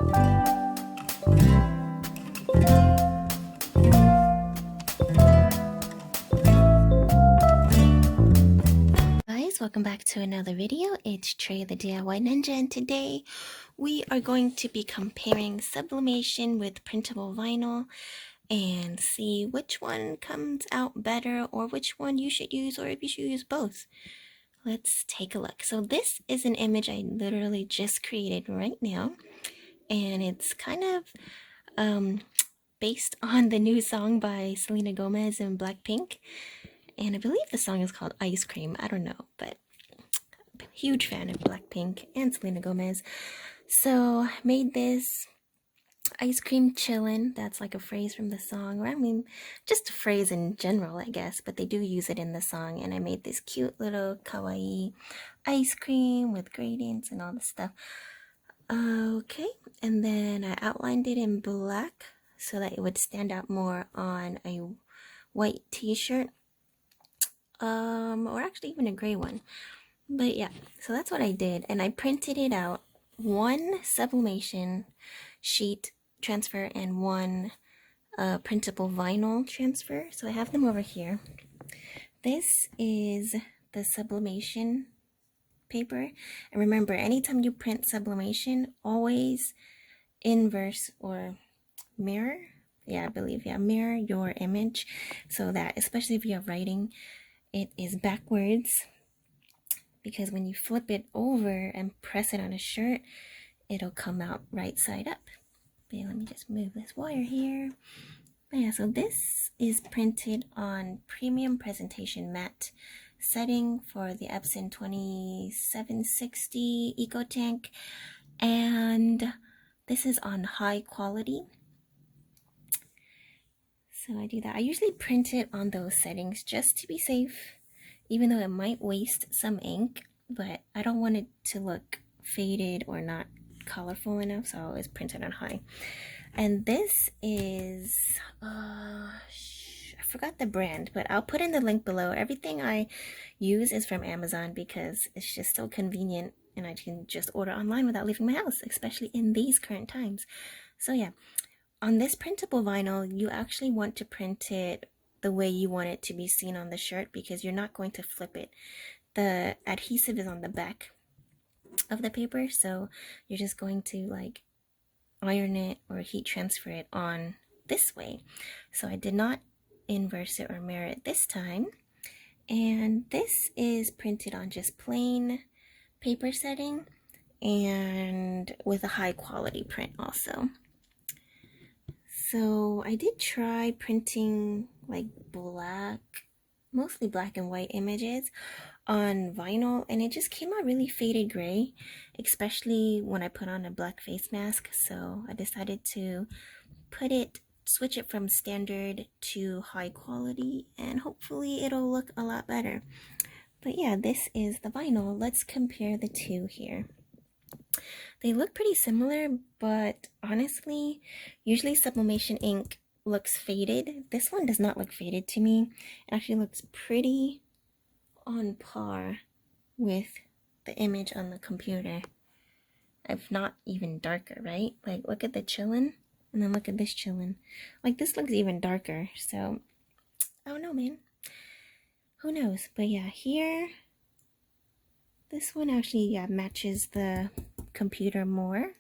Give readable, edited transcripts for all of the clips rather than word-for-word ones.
Guys, welcome back to another video. It's Trey the DIY Ninja, and today we are going to be comparing sublimation with printable vinyl and see which one comes out better, or which one you should use, or if you should use both. Let's take a look. So this is an image I literally just created right now, and it's kind of based on the new song by Selena Gomez and Blackpink. And I believe the song is called Ice Cream. I don't know, but I'm a huge fan of Blackpink and Selena Gomez. So I made this ice cream chillin'. That's like a phrase from the song. Or I mean, just a phrase in general, I guess. But they do use it in the song. And I made this cute little kawaii ice cream with gradients and all this stuff. Okay. And then I outlined it in black so that it would stand out more on a white t-shirt. Or actually even a gray one. But yeah, so that's what I did. And I printed it out, one sublimation sheet transfer and one printable vinyl transfer. So I have them over here. This is the sublimation paper. And remember, anytime you print sublimation, always inverse or mirror. Yeah, I believe, yeah, mirror your image so that, especially if you have writing, it is backwards, because when you flip it over and press it on a shirt, it'll come out right side up. But let me just move this wire here. But yeah, so this is printed on premium presentation matte setting for the Epson 2760 Eco Tank, and this is on high quality. So I do that. I usually print it on those settings just to be safe, even though it might waste some ink, but I don't want it to look faded or not colorful enough, so I always print it on high. And this is, I forgot the brand, but I'll put in the link below. Everything I use is from Amazon because it's just so convenient and I can just order online without leaving my house, especially in these current times. So yeah. On this printable vinyl, you actually want to print it the way you want it to be seen on the shirt, because you're not going to flip it. The adhesive is on the back of the paper, so you're just going to like iron it or heat transfer it on this way. So I did not inverse it or mirror it this time. And this is printed on just plain paper setting and with a high quality print also. So I did try printing like mostly black and white images on vinyl, and it just came out really faded gray, especially when I put on a black face mask. So I decided to switch it from standard to high quality, and hopefully it'll look a lot better. But yeah, this is the vinyl. Let's compare the two here. They look pretty similar, but honestly, usually sublimation ink looks faded. This one does not look faded to me. It actually looks pretty on par with the image on the computer. If not even darker, right? Like, look at the chillin', and then look at this chillin'. Like, this looks even darker, so I don't know, man. Who knows? But yeah, here, this one actually, yeah, matches the computer more,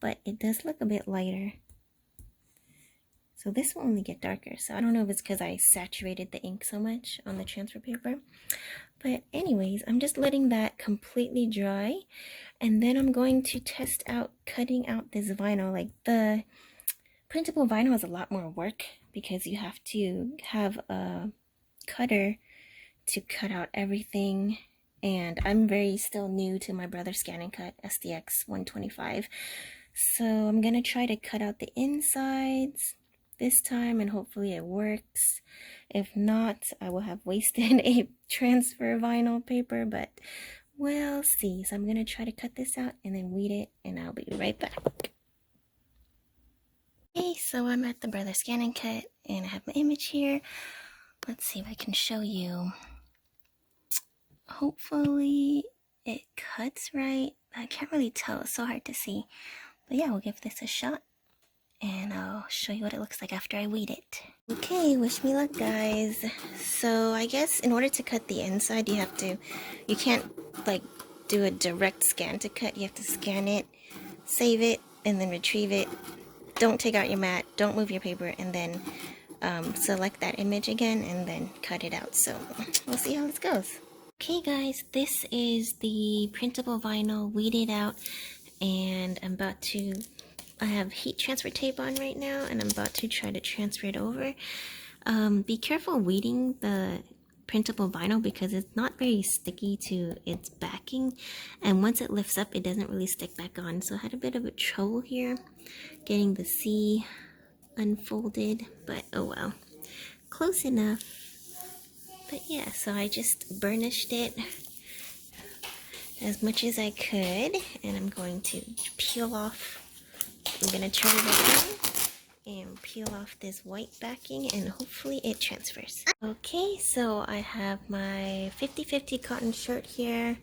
but it does look a bit lighter. So this will only get darker. So I don't know if it's because I saturated the ink so much on the transfer paper. But anyways, I'm just letting that completely dry. And then I'm going to test out cutting out this vinyl. Like, the printable vinyl is a lot more work because you have to have a cutter to cut out everything. And I'm still new to my Brother Scan and Cut SDX 125. So I'm going to try to cut out the insides this time, and hopefully it works. If not, I will have wasted a transfer vinyl paper, but we'll see. So I'm going to try to cut this out and then weed it, and I'll be right back. Okay, so I'm at the Brother Scan and Cut, and I have my image here. Let's see if I can show you. Hopefully it cuts right. I can't really tell. It's so hard to see. But yeah, we'll give this a shot, and I'll show you what it looks like after I weed it. Okay, wish me luck, guys. So I guess in order to cut the inside, you can't like do a direct scan to cut. You have to scan it, save it, and then retrieve it. Don't take out your mat, don't move your paper, and then select that image again and then cut it out. So we'll see how this goes. Okay guys, this is the printable vinyl weeded out, and I have heat transfer tape on right now, and I'm about to try to transfer it over. Be careful weeding the printable vinyl because it's not very sticky to its backing, and once it lifts up it doesn't really stick back on. So I had a bit of a trouble here getting the C unfolded, but oh well, close enough. But yeah, so I just burnished it as much as I could, and I'm going to peel off. I'm gonna turn it around and peel off this white backing, and hopefully it transfers. Okay, so I have my 50/50 cotton shirt here.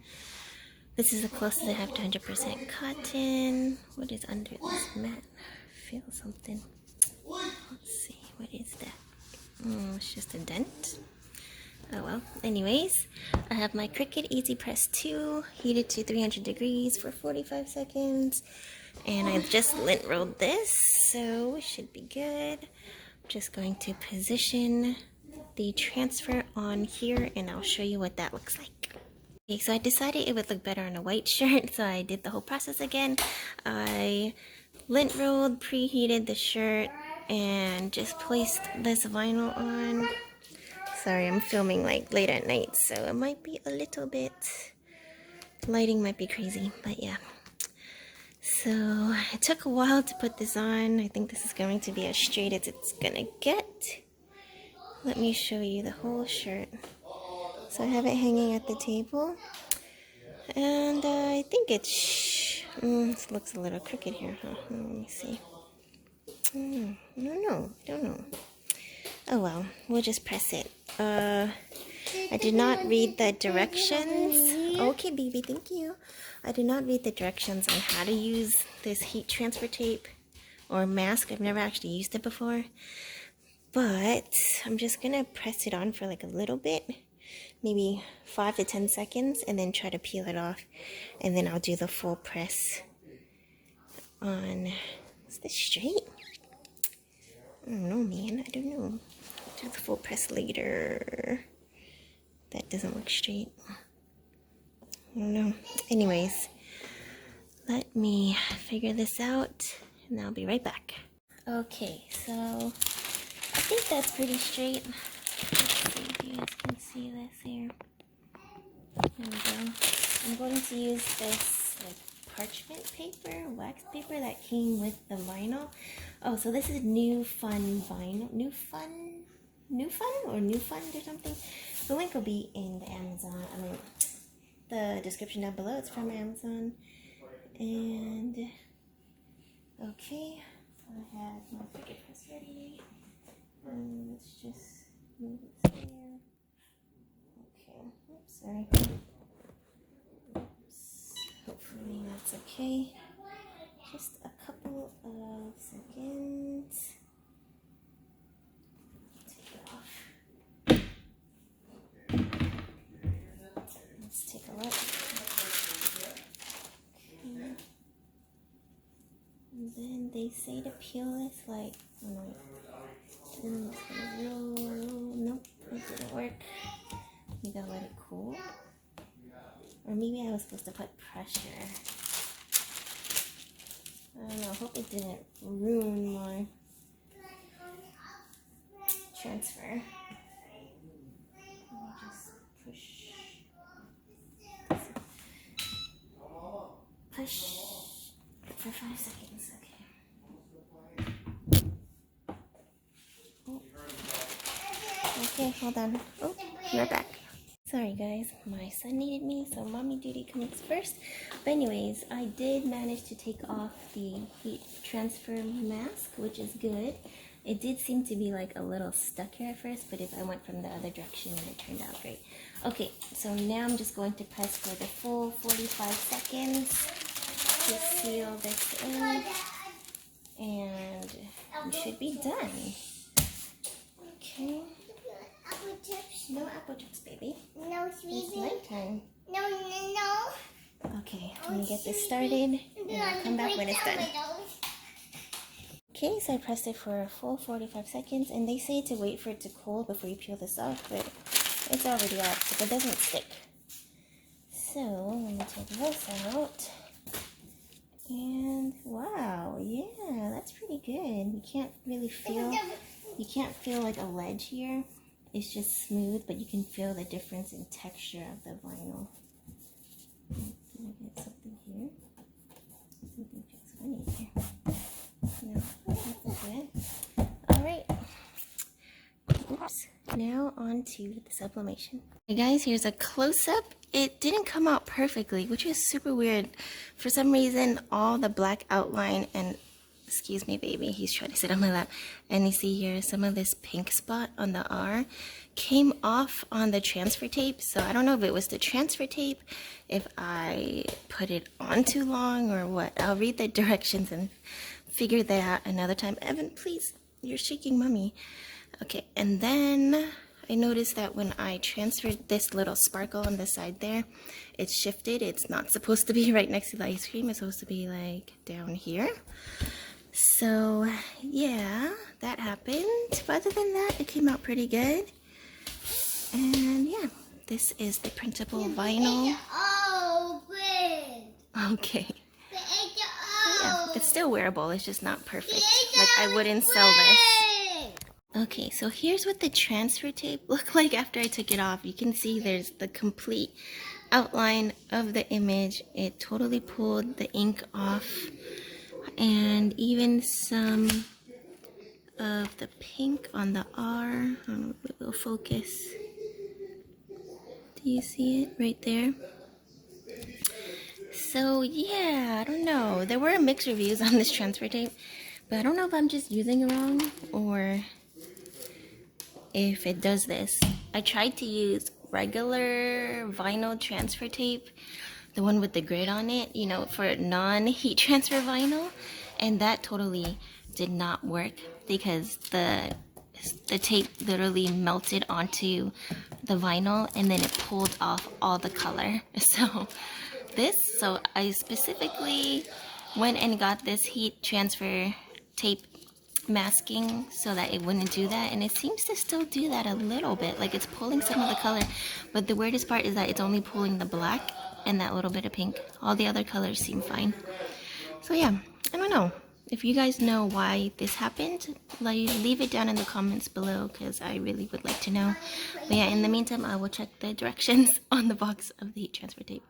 This is the closest I have to 100% cotton. What is under this mat? I feel something. Let's see, what is that? Oh, it's just a dent. Oh well. Anyways, I have my Cricut Easy Press 2 heated to 300 degrees for 45 seconds. And I've just lint rolled this, so it should be good. I'm just going to position the transfer on here, and I'll show you what that looks like. Okay, so I decided it would look better on a white shirt, so I did the whole process again. I lint rolled, preheated the shirt, and just placed this vinyl on. Sorry, I'm filming like late at night, so it might be a little bit, lighting might be crazy, but yeah. So it took a while to put this on. I think this is going to be as straight as it's gonna get. Let me show you the whole shirt. So I have it hanging at the table, and I think this looks a little crooked here, huh? Let me see. I don't know. Oh well, we'll just press it. I did not read the directions. Okay, baby, thank you. I did not read the directions on how to use this heat transfer tape or mask. I've never actually used it before. But I'm just gonna press it on for like a little bit, maybe 5 to 10 seconds, and then try to peel it off. And then I'll do the full press on. Is this straight? I don't know, man. I don't know. I'll do the full press later. That doesn't look straight. I don't know. Anyways, let me figure this out, and I'll be right back. Okay, so I think that's pretty straight. Let's see if you guys can see this here. There we go. I'm going to use this like parchment paper, wax paper that came with the vinyl. Oh, so this is New Fun vinyl. New Fun or something. The link will be in the Amazon. The description down below. It's from Amazon. And okay, so I have my Cricut press ready. And let's just move it there. Okay, oops, sorry. Oops. Hopefully that's okay. Just a couple of seconds. Take it off. Let's take a look. Okay. And then they say to peel this like, oh no, then it's gonna roll. Nope, it didn't work. You gotta let it cool. Or maybe I was supposed to put pressure. I don't know, I hope it didn't ruin my transfer. I'll just push for 5 seconds, okay. Oh. Okay, hold on. Oh, you're back. Sorry guys, my son needed me, so mommy duty comes first. But anyways, I did manage to take off the heat transfer mask, which is good. It did seem to be like a little stuck here at first, but if I went from the other direction, it turned out great. Okay, so now I'm just going to press for the full 45 seconds. to seal this in, and we should be done. Okay. Apple chips. No apple chips, baby. No, sweetie. It's nighttime. No, no, no. Okay, let me get this started, and I'll come back when it's done. Okay, so I pressed it for a full 45 seconds, and they say to wait for it to cool before you peel this off, but it's already off, so it doesn't stick. So, let me take this out. And wow, yeah, that's pretty good. You can't really feel, like a ledge here. It's just smooth, but you can feel the difference in texture of the vinyl. Can I get something here? Something feels funny here. No, that's good. Alright. Oops. Now on to the sublimation. Hey guys, here's a close-up. It didn't come out perfectly, which is super weird. For some reason, all the black outline and, excuse me baby, he's trying to sit on my lap, and you see here some of this pink spot on the R came off on the transfer tape. So I don't know if it was the transfer tape, if I put it on too long or what. I'll read the directions and figure that out another time. Evan, please, you're shaking mommy. Okay, and then I noticed that when I transferred this little sparkle on the side there, it's shifted. It's not supposed to be right next to the ice cream. It's supposed to be like down here. So yeah, that happened. But other than that, it came out pretty good. And yeah, this is the printable vinyl. Oh, good. Okay. Yeah, it's still wearable. It's just not perfect. Like I wouldn't sell this. Okay, so here's what the transfer tape looked like after I took it off. You can see there's the complete outline of the image. It totally pulled the ink off, and even some of the pink on the R. I don't know if it will focus. Do you see it right there? So yeah, I don't know. There were mixed reviews on this transfer tape, but I don't know if I'm just using it wrong or if it does this. I tried to use regular vinyl transfer tape, the one with the grid on it, you know, for non-heat transfer vinyl, and that totally did not work because the tape literally melted onto the vinyl and then it pulled off all the color. So I specifically went and got this heat transfer tape masking so that it wouldn't do that, and it seems to still do that a little bit. Like it's pulling some of the color, but the weirdest part is that it's only pulling the black and that little bit of pink. All the other colors seem fine. So yeah, I don't know. If you guys know why this happened, leave it down in the comments below because I really would like to know. But yeah, in the meantime, I will check the directions on the box of the heat transfer tape.